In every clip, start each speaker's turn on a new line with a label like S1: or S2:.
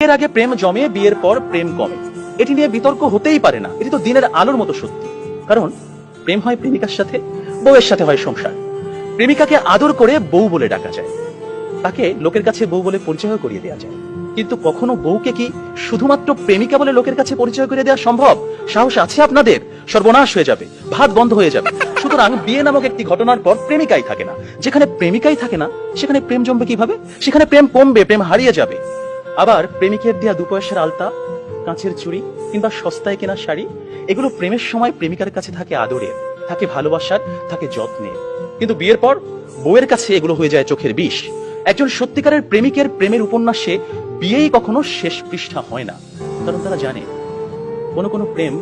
S1: এর আগে প্রেম জমে, বিয়ের পর প্রেম কমে, এটি নিয়ে বিতর্ক হতেই পারে না। এটি তো দিনের আলোর মতো সত্যি। কারণ প্রেম হয় প্রেমিকার সাথে, বউয়ের সাথে হয় সংসার। প্রেমিকাকে আদর করে বউ বলে ডাকা যায়, তাকে লোকের কাছে বউ বলে পরিচয় করিয়ে দেওয়া যায়। কিন্তু কখনো বউকে কি শুধুমাত্র প্রেমিকা বলে লোকের কাছে পরিচয় করে দেওয়া সম্ভব? সাহস আছে আপনাদের? সর্বনাশ হয়ে যাবে, ভাত বন্ধ হয়ে যাবে। সুতরাং বিয়ে নামক একটি ঘটনার পর প্রেমিকাই থাকে না। যেখানে প্রেমিকাই থাকে না, সেখানে প্রেম জমবে কিভাবে? সেখানে প্রেম কমবে, প্রেম হারিয়ে যাবে। আবার প্রেমিকের দেয়া 2 পয়সার আলতা, কাঁচের চুড়ি কিংবা সস্তায় কেনা শাড়ি, এগুলো প্রেমের সময় প্রেমিকার কাছে থাকে আদরের, থাকে ভালোবাসার, থাকে যত্নের। কিন্তু বিয়ের পর বউয়ের কাছে এগুলো হয়ে যায় চোখের বিষ। একজন সত্যিকারের প্রেমিকের প্রেমের উপন্যাসে বিয়েই কখনো শেষ পৃষ্ঠা হয় না। কারণ তারা জানে কোনো কোনো প্রেম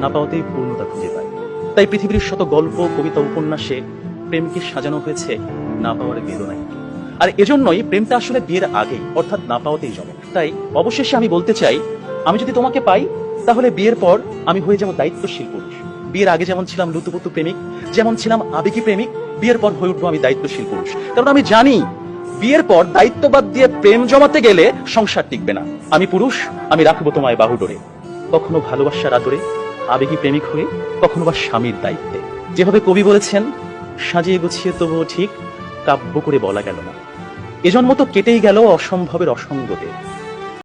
S1: না পাওয়াতেই পূর্ণতা খুঁজে পায়। তাই পৃথিবীর শত গল্প, কবিতা, উপন্যাসে প্রেমকে সাজানো হয়েছে না পাওয়ার বেদনায়। আর এজন্যই প্রেমটা আসলে বিয়ের আগেই, অর্থাৎ না পাওয়াতেই জমে। তাই অবশেষে আমি বলতে চাই, আমি যদি তোমাকে পাই তাহলে বিয়ের পর আমি হয়ে যাব দায়িত্বশীল পুরুষ। বিয়ের আগে যেমন ছিলাম লুতুপুতু প্রেমিক, যেমন ছিলাম আবেগী প্রেমিক, বিয়ের পর হয়ে উঠবো আমি দায়িত্বশীল পুরুষ। কারণ আমি জানি বিয়ের পর দায়িত্ববাদ দিয়ে প্রেম জমাতে গেলে সংসার টিকবে না। আমি পুরুষ, আমি রাখবো তোমায় বাহুডোরে, কখনো ভালোবাসার আদরে, আবেগী প্রেমিক হয়ে, কখনো বা স্বামীর দায়িত্বে। যেভাবে কবি বলেছেন, সাজিয়ে গুছিয়ে তবুও ঠিক কাব্য করে বলা গেল না, এজন্ম তো কেটেই গেল অসম্ভবের অসঙ্গতে।